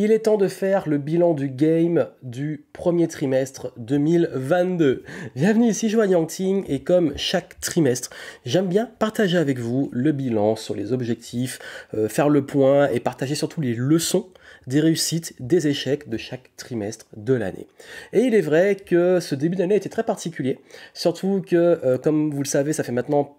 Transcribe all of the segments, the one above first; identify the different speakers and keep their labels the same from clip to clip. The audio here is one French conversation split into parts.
Speaker 1: Il est temps de faire le bilan du game du premier trimestre 2022. Bienvenue ici, Joanne Yangting, et comme chaque trimestre, j'aime bien partager avec vous le bilan sur les objectifs, faire le point et partager surtout les leçons des réussites, des échecs de chaque trimestre de l'année. Et il est vrai que ce début d'année était très particulier, surtout que, comme vous le savez, ça fait maintenant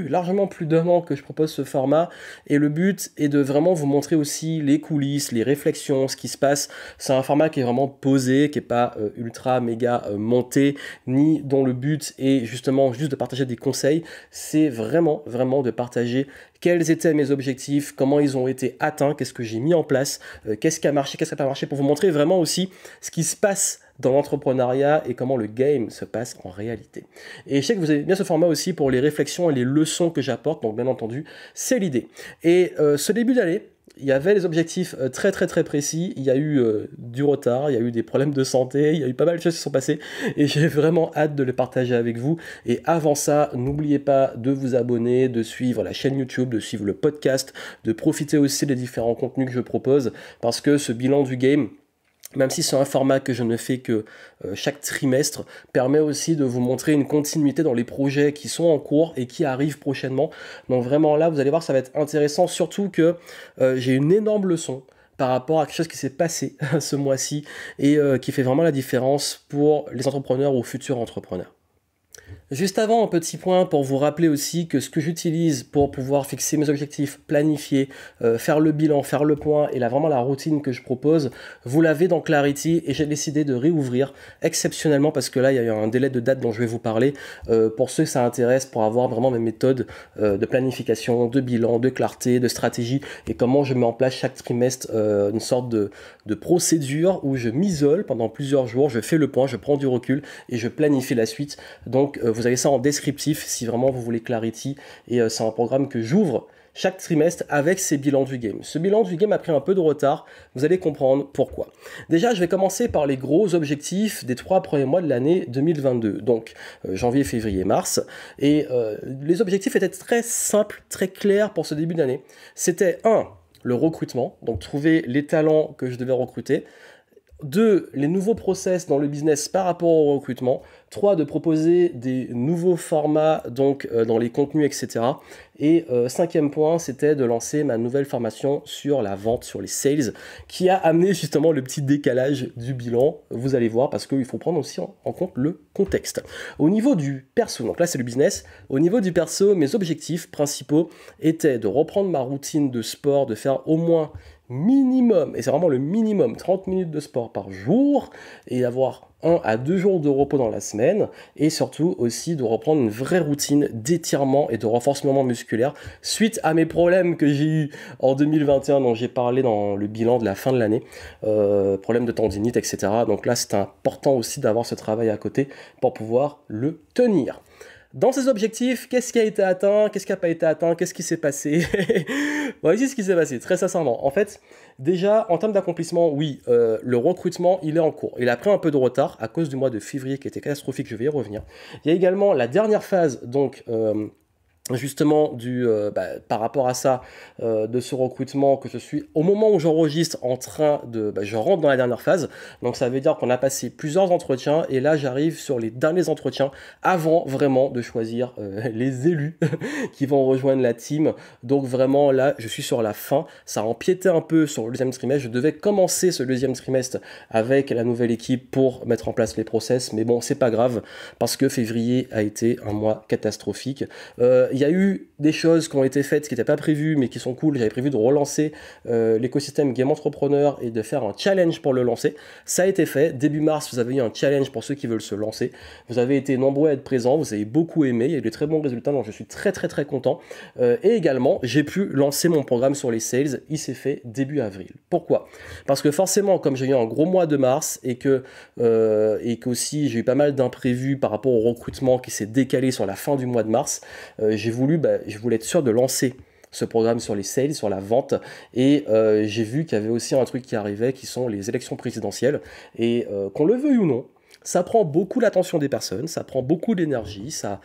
Speaker 1: largement plus d'un an que je propose ce format, et le but est de vraiment vous montrer aussi les coulisses, les réflexions, ce qui se passe. C'est un format qui est vraiment posé, qui n'est pas ultra méga monté, ni dont le but est justement juste de partager des conseils. C'est vraiment de partager quels étaient mes objectifs, comment ils ont été atteints, qu'est-ce que j'ai mis en place, qu'est-ce qui a marché, qu'est-ce qui n'a pas marché, pour vous montrer vraiment aussi ce qui se passe dans l'entrepreneuriat et comment le game se passe en réalité. Et je sais que vous avez bien ce format aussi pour les réflexions et les leçons que j'apporte, donc bien entendu, c'est l'idée. Et ce début d'année, il y avait les objectifs très précis, il y a eu du retard, il y a eu des problèmes de santé, il y a eu pas mal de choses qui sont passées et j'ai vraiment hâte de les partager avec vous. Et avant ça, n'oubliez pas de vous abonner, de suivre la chaîne YouTube, de suivre le podcast, de profiter aussi des différents contenus que je propose, parce que ce bilan du game, même si c'est un format que je ne fais que chaque trimestre, permet aussi de vous montrer une continuité dans les projets qui sont en cours et qui arrivent prochainement. Donc vraiment là, vous allez voir, ça va être intéressant, surtout que j'ai une énorme leçon par rapport à quelque chose qui s'est passé ce mois-ci et qui fait vraiment la différence pour les entrepreneurs ou futurs entrepreneurs. Juste avant, un petit point pour vous rappeler aussi que ce que j'utilise pour pouvoir fixer mes objectifs, planifier, faire le bilan, faire le point et là vraiment la routine que je propose, vous l'avez dans Clarity et j'ai décidé de réouvrir exceptionnellement parce que là il y a eu un délai de date dont je vais vous parler pour ceux que ça intéresse, pour avoir vraiment mes méthodes de planification, de bilan, de clarté, de stratégie et comment je mets en place chaque trimestre une sorte de procédure où je m'isole pendant plusieurs jours, je fais le point, je prends du recul et je planifie la suite. Donc vous avez ça en descriptif si vraiment vous voulez Clarity et c'est un programme que j'ouvre chaque trimestre avec ces bilans du game. Ce bilan du game a pris un peu de retard, vous allez comprendre pourquoi. Déjà, je vais commencer par les gros objectifs des 3 premiers mois de l'année 2022, donc janvier, février, mars. Et les objectifs étaient très simples, très clairs pour ce début d'année. C'était 1, le recrutement, donc trouver les talents que je devais recruter. 2, les nouveaux process dans le business par rapport au recrutement. 3, de proposer des nouveaux formats donc dans les contenus, etc. Et 5e point, c'était de lancer ma nouvelle formation sur la vente, sur les sales, qui a amené justement le petit décalage du bilan. Vous allez voir, parce qu'il faut prendre aussi en compte le contexte. Au niveau du perso, donc là c'est le business, au niveau du perso, mes objectifs principaux étaient de reprendre ma routine de sport, de faire au moins minimum, et c'est vraiment le minimum, 30 minutes de sport par jour, et avoir 1 à 2 jours de repos dans la semaine, et surtout aussi de reprendre une vraie routine d'étirement et de renforcement musculaire suite à mes problèmes que j'ai eu en 2021 dont j'ai parlé dans le bilan de la fin de l'année, problèmes de tendinite, etc. Donc là c'est important aussi d'avoir ce travail à côté pour pouvoir le tenir. Dans ces objectifs, qu'est-ce qui a été atteint, qu'est-ce qui n'a pas été atteint, qu'est-ce qui s'est passé? Voici ce qui s'est passé, très sincèrement. En fait, déjà, en termes d'accomplissement, oui, le recrutement, il est en cours. Il a pris un peu de retard à cause du mois de février qui était catastrophique, je vais y revenir. Il y a également la dernière phase, donc justement par rapport à ça, de ce recrutement que je suis au moment où j'enregistre en train de je rentre dans la dernière phase, donc ça veut dire qu'on a passé plusieurs entretiens et là j'arrive sur les derniers entretiens avant vraiment de choisir les élus qui vont rejoindre la team. Donc vraiment là je suis sur la fin, ça a empiété un peu sur le deuxième trimestre. Je devais commencer ce deuxième trimestre avec la nouvelle équipe pour mettre en place les process, mais bon c'est pas grave parce que février a été un mois catastrophique. Il y a eu des choses qui ont été faites qui n'étaient pas prévues mais qui sont cool. J'avais prévu de relancer l'écosystème Game Entrepreneur et de faire un challenge pour le lancer. Ça a été fait. Début mars, vous avez eu un challenge pour ceux qui veulent se lancer. Vous avez été nombreux à être présents, vous avez beaucoup aimé, il y a eu de très bons résultats, donc je suis très content. Et également, j'ai pu lancer mon programme sur les sales. Il s'est fait début avril. Pourquoi? Parce que forcément, comme j'ai eu un gros mois de mars et qu'aussi j'ai eu pas mal d'imprévus par rapport au recrutement qui s'est décalé sur la fin du mois de mars, je voulais être sûr de lancer ce programme sur les sales, sur la vente, et j'ai vu qu'il y avait aussi un truc qui arrivait qui sont les élections présidentielles, et qu'on le veuille ou non, Ça prend beaucoup l'attention des personnes, ça prend beaucoup d'énergie, ça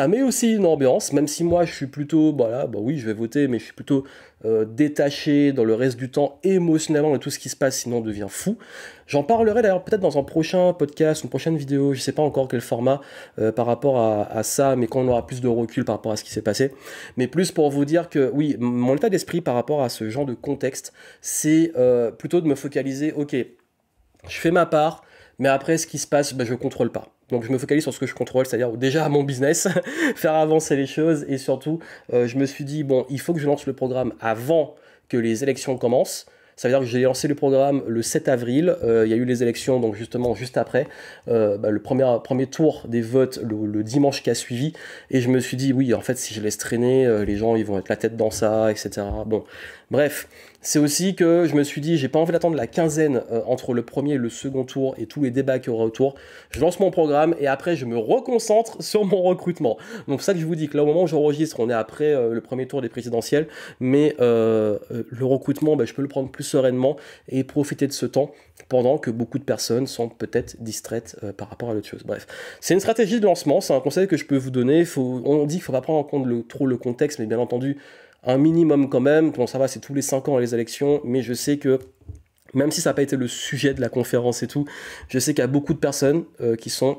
Speaker 1: met aussi une ambiance, même si moi je suis plutôt, voilà, bah oui, je vais voter, mais je suis plutôt détaché dans le reste du temps émotionnellement de tout ce qui se passe, sinon on devient fou. J'en parlerai d'ailleurs peut-être dans un prochain podcast, une prochaine vidéo, je sais pas encore quel format par rapport à ça, mais quand on aura plus de recul par rapport à ce qui s'est passé. Mais plus pour vous dire que oui, mon état d'esprit par rapport à ce genre de contexte, c'est plutôt de me focaliser, ok, je fais ma part, mais après, ce qui se passe, ben, je ne contrôle pas. Donc je me focalise sur ce que je contrôle, c'est-à-dire déjà mon business, faire avancer les choses, et surtout, je me suis dit, bon, il faut que je lance le programme avant que les élections commencent. Ça veut dire que j'ai lancé le programme le 7 avril, il y a eu les élections, donc justement juste après, le premier tour des votes le dimanche qui a suivi, et je me suis dit, oui, en fait, si je laisse traîner, les gens, ils vont être la tête dans ça, etc. Bon, bref, c'est aussi que je me suis dit, j'ai pas envie d'attendre la quinzaine entre le premier et le second tour et tous les débats qu'il y aura autour. Je lance mon programme et après je me reconcentre sur mon recrutement. Donc c'est ça que je vous dis que là au moment où j'enregistre, on est après le premier tour des présidentielles, mais le recrutement, je peux le prendre plus sereinement et profiter de ce temps pendant que beaucoup de personnes sont peut-être distraites par rapport à l'autre chose. Bref, c'est une stratégie de lancement, c'est un conseil que je peux vous donner. On dit qu'il ne faut pas prendre en compte trop le contexte, mais bien entendu, un minimum quand même. Bon, ça va, c'est tous les 5 ans les élections, mais je sais que même si ça n'a pas été le sujet de la conférence et tout, je sais qu'il y a beaucoup de personnes qui sont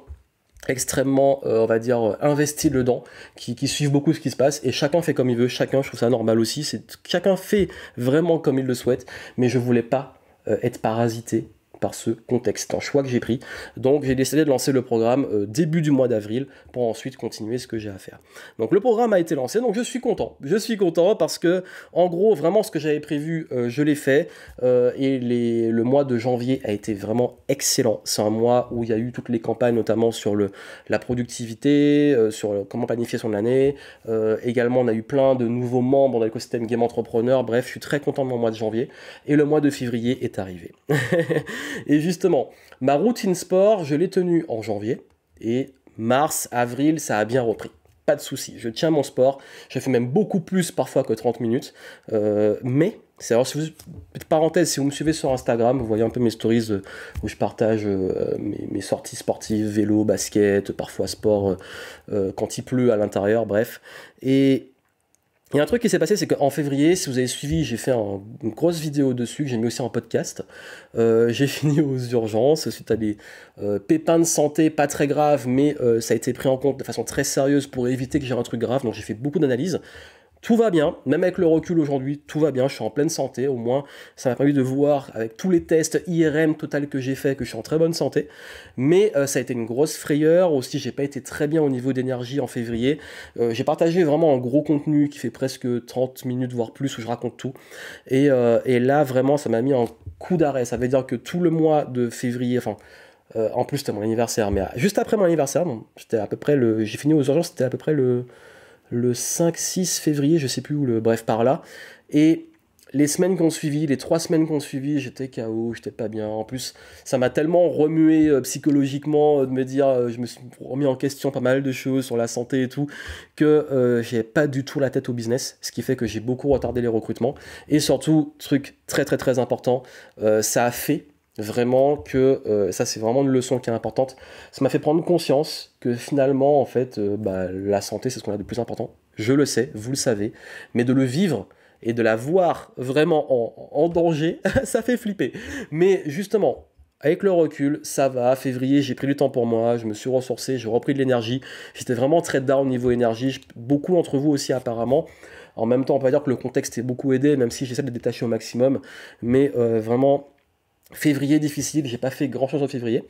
Speaker 1: extrêmement, on va dire, investis dedans, qui suivent beaucoup ce qui se passe, et chacun fait comme il veut, chacun, je trouve ça normal aussi, chacun fait vraiment comme il le souhaite, mais je voulais pas être parasité par ce contexte, un choix que j'ai pris. Donc j'ai décidé de lancer le programme début du mois d'avril pour ensuite continuer ce que j'ai à faire. Donc le programme a été lancé, donc je suis content. Je suis content parce que en gros vraiment ce que j'avais prévu je l'ai fait et le mois de janvier a été vraiment excellent. C'est un mois où il y a eu toutes les campagnes notamment sur la productivité, sur comment planifier son année. Également on a eu plein de nouveaux membres dans l'écosystème Game Entrepreneur. Bref, je suis très content de mon mois de janvier et le mois de février est arrivé. Et justement, ma routine sport, je l'ai tenue en janvier, et mars, avril, ça a bien repris. Pas de souci, je tiens mon sport, je fais même beaucoup plus parfois que 30 minutes, mais, petite parenthèse, si vous me suivez sur Instagram, vous voyez un peu mes stories où je partage mes sorties sportives, vélo, basket, parfois sport, quand il pleut à l'intérieur, bref, et il y a un truc qui s'est passé, c'est qu'en février, si vous avez suivi, j'ai fait une grosse vidéo dessus, que j'ai mis aussi en podcast. J'ai fini aux urgences suite à des pépins de santé pas très graves, mais ça a été pris en compte de façon très sérieuse pour éviter que j'ai un truc grave. Donc j'ai fait beaucoup d'analyses. Tout va bien, même avec le recul aujourd'hui, tout va bien, je suis en pleine santé, au moins ça m'a permis de voir avec tous les tests IRM total que j'ai fait que je suis en très bonne santé, mais ça a été une grosse frayeur, aussi j'ai pas été très bien au niveau d'énergie en février, j'ai partagé vraiment un gros contenu qui fait presque 30 minutes voire plus où je raconte tout, et là vraiment ça m'a mis un coup d'arrêt, ça veut dire que tout le mois de février, en plus c'était mon anniversaire, mais juste après mon anniversaire, bon, j'ai fini aux urgences, c'était à peu près le 5-6 février, je sais plus où, bref, par là. Et les semaines qui ont suivi, les 3 semaines qui ont suivi, j'étais KO, j'étais pas bien. En plus, ça m'a tellement remué psychologiquement de me dire, je me suis remis en question pas mal de choses sur la santé et tout, que j'ai pas du tout la tête au business, ce qui fait que j'ai beaucoup retardé les recrutements. Et surtout, truc très très très important, ça a fait vraiment que, ça c'est vraiment une leçon qui est importante, ça m'a fait prendre conscience que finalement en fait la santé c'est ce qu'on a de plus important, je le sais, vous le savez, mais de le vivre et de la voir vraiment en danger, ça fait flipper. Mais justement, avec le recul, ça va, février j'ai pris du temps pour moi, je me suis ressourcé, j'ai repris de l'énergie, j'étais vraiment très down niveau énergie, beaucoup d'entre vous aussi apparemment. En même temps on peut dire que le contexte est beaucoup aidé, même si j'essaie de détacher au maximum, mais vraiment février difficile, j'ai pas fait grand chose en février,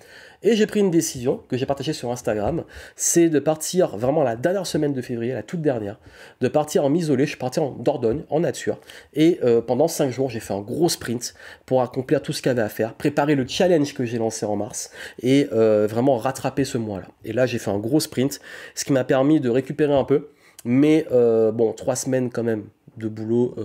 Speaker 1: et j'ai pris une décision que j'ai partagée sur Instagram, c'est de partir vraiment la dernière semaine de février, la toute dernière, de partir en m'isoler. Je suis parti en Dordogne, en nature, et pendant 5 jours j'ai fait un gros sprint pour accomplir tout ce qu'il y avait à faire, préparer le challenge que j'ai lancé en mars, et vraiment rattraper ce mois-là. Et là j'ai fait un gros sprint, ce qui m'a permis de récupérer un peu, mais bon, 3 semaines quand même de boulot,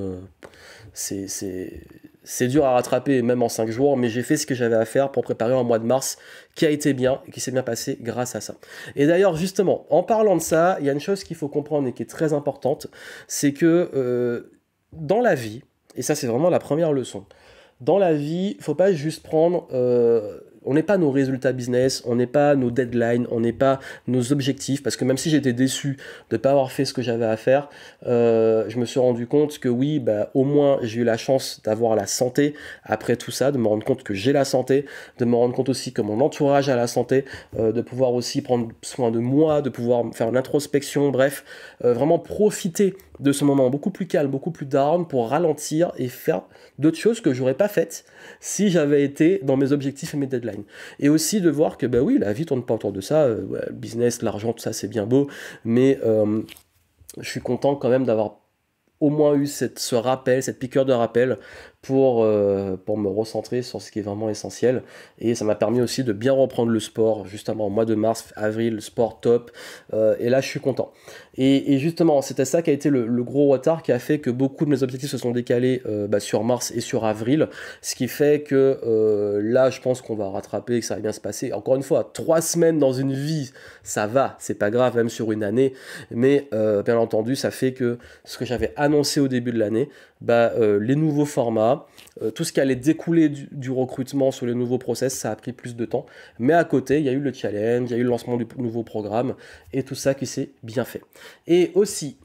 Speaker 1: c'est dur à rattraper même en 5 jours, mais j'ai fait ce que j'avais à faire pour préparer un mois de mars qui a été bien et qui s'est bien passé grâce à ça. Et d'ailleurs, justement, en parlant de ça, il y a une chose qu'il faut comprendre et qui est très importante, c'est que dans la vie, et ça c'est vraiment la première leçon, dans la vie, il ne faut pas juste prendre on n'est pas nos résultats business, on n'est pas nos deadlines, on n'est pas nos objectifs, parce que même si j'étais déçu de ne pas avoir fait ce que j'avais à faire, je me suis rendu compte que oui, bah, au moins j'ai eu la chance d'avoir la santé après tout ça, de me rendre compte que j'ai la santé, de me rendre compte aussi que mon entourage a la santé, de pouvoir aussi prendre soin de moi, de pouvoir faire une introspection, bref, vraiment profiter de ce moment beaucoup plus calme, beaucoup plus down pour ralentir et faire d'autres choses que j'aurais pas faites si j'avais été dans mes objectifs et mes deadlines. Et aussi de voir que bah oui, la vie tourne pas autour de ça, ouais, le business, l'argent, tout ça c'est bien beau, mais je suis content quand même d'avoir au moins eu ce rappel, cette piqûre de rappel pour me recentrer sur ce qui est vraiment essentiel. Et ça m'a permis aussi de bien reprendre le sport, justement, au mois de mars, avril, le sport top. Et là, je suis content. Et justement, c'était ça qui a été le gros retard qui a fait que beaucoup de mes objectifs se sont décalés sur mars et sur avril. Ce qui fait que là, je pense qu'on va rattraper, que ça va bien se passer. Encore une fois, 3 semaines dans une vie, ça va, c'est pas grave, même sur une année. Mais bien entendu, ça fait que ce que j'avais annoncé au début de l'année, les nouveaux formats, tout ce qui allait découler du recrutement sur les nouveaux process, ça a pris plus de temps. Mais à côté, il y a eu le challenge, il y a eu le lancement du nouveau programme et tout ça qui s'est bien fait. Et aussi,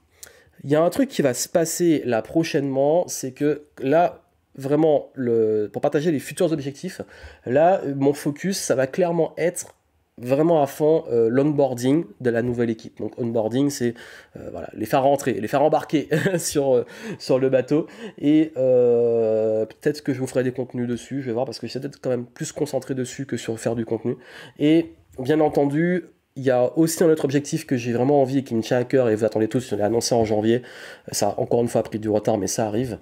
Speaker 1: il y a un truc qui va se passer là prochainement, c'est que là, vraiment, pour partager les futurs objectifs, là, mon focus, ça va clairement être vraiment à fond l'onboarding de la nouvelle équipe. Donc onboarding, c'est voilà, les faire rentrer, les faire embarquer sur le bateau. Et peut-être que je vous ferai des contenus dessus, je vais voir, parce que j'essaie d'être quand même plus concentré dessus que sur faire du contenu. Et bien entendu, il y a aussi un autre objectif que j'ai vraiment envie et qui me tient à cœur, et vous attendez tous, je l'ai annoncé en janvier, ça a encore une fois pris du retard, mais ça arrive,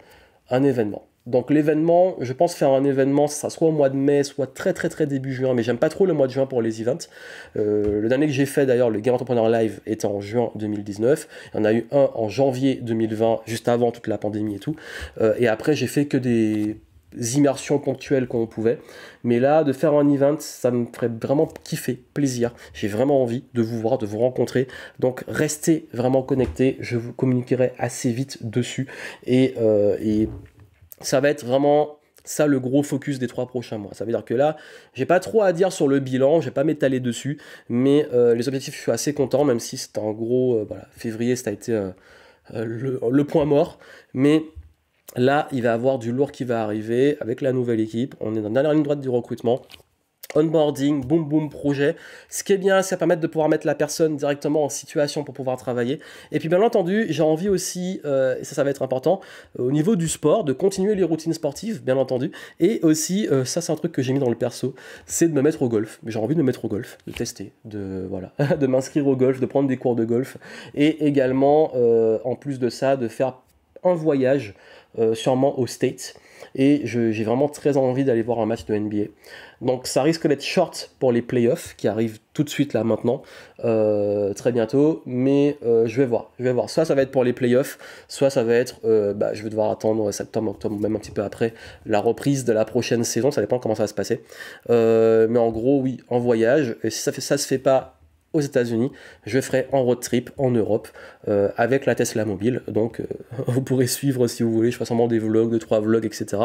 Speaker 1: un événement. Donc l'événement, je pense faire un événement, ça sera soit au mois de mai, soit très très très début juin, mais j'aime pas trop le mois de juin pour les events. Le dernier que j'ai fait d'ailleurs, le Game Entrepreneur Live, était en juin 2019. Il y en a eu un en janvier 2020, juste avant toute la pandémie et tout. Et après, j'ai fait que des immersions ponctuelles quand on pouvait. Mais là, de faire un event, ça me ferait vraiment kiffer, plaisir. J'ai vraiment envie de vous voir, de vous rencontrer. Donc restez vraiment connectés, je vous communiquerai assez vite dessus. Et ça va être vraiment ça le gros focus des 3 prochains mois. Ça veut dire que là, j'ai pas trop à dire sur le bilan, je vais pas m'étaler dessus, mais les objectifs, je suis assez content, même si c'était en gros, février, ça a été le point mort. Mais là, il va y avoir du lourd qui va arriver avec la nouvelle équipe. On est dans la dernière ligne droite du recrutement. Onboarding, boom boom projet. Ce qui est bien, ça permet de pouvoir mettre la personne directement en situation pour pouvoir travailler. Et puis bien entendu, j'ai envie aussi, et ça va être important, au niveau du sport, de continuer les routines sportives, bien entendu. Et aussi, ça c'est un truc que j'ai mis dans le perso, c'est de me mettre au golf. J'ai envie de me mettre au golf, de tester, de m'inscrire au golf, de prendre des cours de golf. Et également, en plus de ça, de faire un voyage, sûrement aux States. Et j'ai vraiment très envie d'aller voir un match de NBA. Donc ça risque d'être short pour les playoffs qui arrivent tout de suite là maintenant, très bientôt, mais je vais voir. Soit ça va être pour les playoffs, soit ça va être, je vais devoir attendre septembre, octobre, même un petit peu après, la reprise de la prochaine saison, ça dépend comment ça va se passer. Mais en gros, oui, en voyage, et si ça se fait pas aux États-Unis, je ferai en road trip en Europe avec la Tesla mobile. Donc vous pourrez suivre si vous voulez, je ferai sûrement des vlogs, 2-3 vlogs, etc.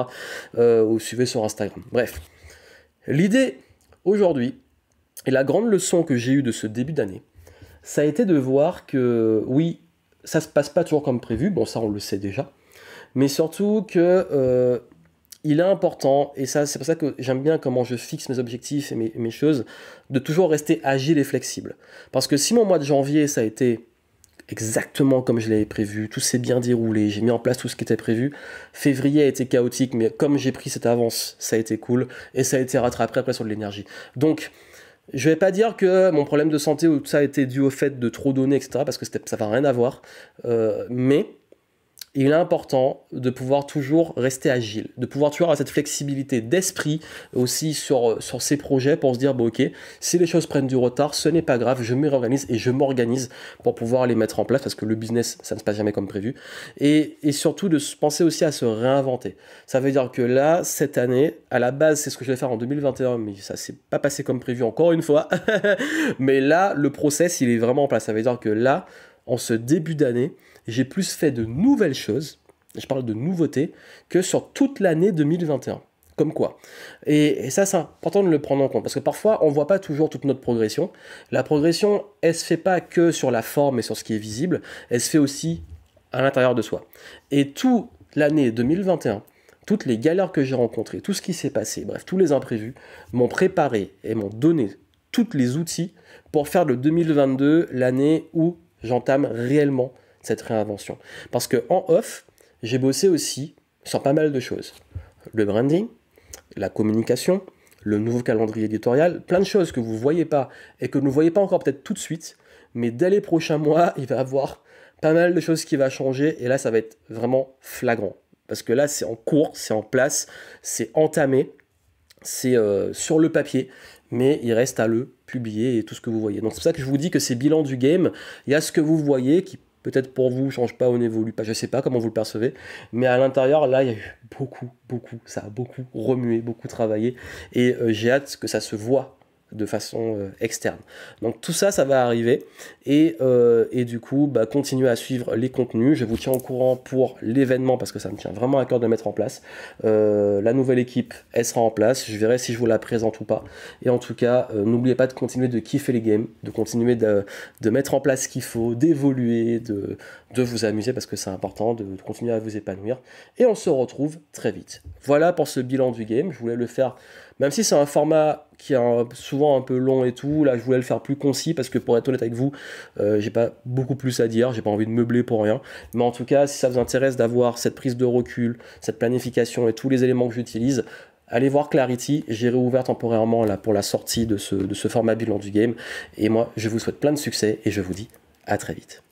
Speaker 1: Ou suivez sur Instagram. Bref, l'idée aujourd'hui, et la grande leçon que j'ai eue de ce début d'année, ça a été de voir que oui, ça se passe pas toujours comme prévu, bon ça on le sait déjà, mais surtout que il est important, et ça c'est pour ça que j'aime bien comment je fixe mes objectifs et mes choses, de toujours rester agile et flexible. Parce que si mon mois de janvier ça a été exactement comme je l'avais prévu, tout s'est bien déroulé, j'ai mis en place tout ce qui était prévu, février a été chaotique, mais comme j'ai pris cette avance, ça a été cool, et ça a été rattrapé après sur de l'énergie. Donc, je vais pas dire que mon problème de santé ou tout ça a été dû au fait de trop donner, etc., parce que ça va rien à voir, mais il est important de pouvoir toujours rester agile, de pouvoir toujours avoir cette flexibilité d'esprit aussi sur ces projets pour se dire, bon ok, si les choses prennent du retard, ce n'est pas grave, je me réorganise et je m'organise pour pouvoir les mettre en place parce que le business, ça ne se passe jamais comme prévu. Et surtout de penser aussi à se réinventer. Ça veut dire que là, cette année, à la base, c'est ce que je vais faire en 2021, mais ça s'est pas passé comme prévu encore une fois. Mais là, le process, il est vraiment en place. Ça veut dire que là, en ce début d'année, j'ai plus fait de nouvelles choses, je parle de nouveautés, que sur toute l'année 2021. Comme quoi. Et ça, c'est important de le prendre en compte, parce que parfois, on ne voit pas toujours toute notre progression. La progression, elle ne se fait pas que sur la forme et sur ce qui est visible, elle se fait aussi à l'intérieur de soi. Et toute l'année 2021, toutes les galères que j'ai rencontrées, tout ce qui s'est passé, bref, tous les imprévus, m'ont préparé et m'ont donné tous les outils pour faire de 2022 l'année où j'entame réellement cette réinvention. Parce qu'en off, j'ai bossé aussi sur pas mal de choses. Le branding, la communication, le nouveau calendrier éditorial, plein de choses que vous ne voyez pas et que vous ne voyez pas encore peut-être tout de suite, mais dès les prochains mois, il va y avoir pas mal de choses qui vont changer et là, ça va être vraiment flagrant. Parce que là, c'est en cours, c'est en place, c'est entamé, c'est sur le papier, mais il reste à le publier et tout ce que vous voyez. Donc c'est pour ça que je vous dis que c'est bilan du game. Il y a ce que vous voyez qui peut-être pour vous ne change pas ou n'évolue pas, je ne sais pas comment vous le percevez, mais à l'intérieur, là, il y a eu beaucoup, ça a beaucoup remué, beaucoup travaillé, et j'ai hâte que ça se voit de façon externe. Donc tout ça, ça va arriver, et du coup, bah, continuez à suivre les contenus. Je vous tiens au courant pour l'événement, parce que ça me tient vraiment à cœur de mettre en place. La nouvelle équipe, elle sera en place, je verrai si je vous la présente ou pas, et en tout cas, n'oubliez pas de continuer de kiffer les games, de continuer de mettre en place ce qu'il faut, d'évoluer, de vous amuser, parce que c'est important, de continuer à vous épanouir, et on se retrouve très vite. Voilà pour ce bilan du game, je voulais le faire, même si c'est un format qui est souvent un peu long et tout, là je voulais le faire plus concis, parce que pour être honnête avec vous, j'ai pas beaucoup plus à dire, j'ai pas envie de meubler pour rien, mais en tout cas, si ça vous intéresse d'avoir cette prise de recul, cette planification et tous les éléments que j'utilise, allez voir Clarity, j'ai réouvert temporairement là pour la sortie de ce format bilan du game, et moi je vous souhaite plein de succès, et je vous dis à très vite.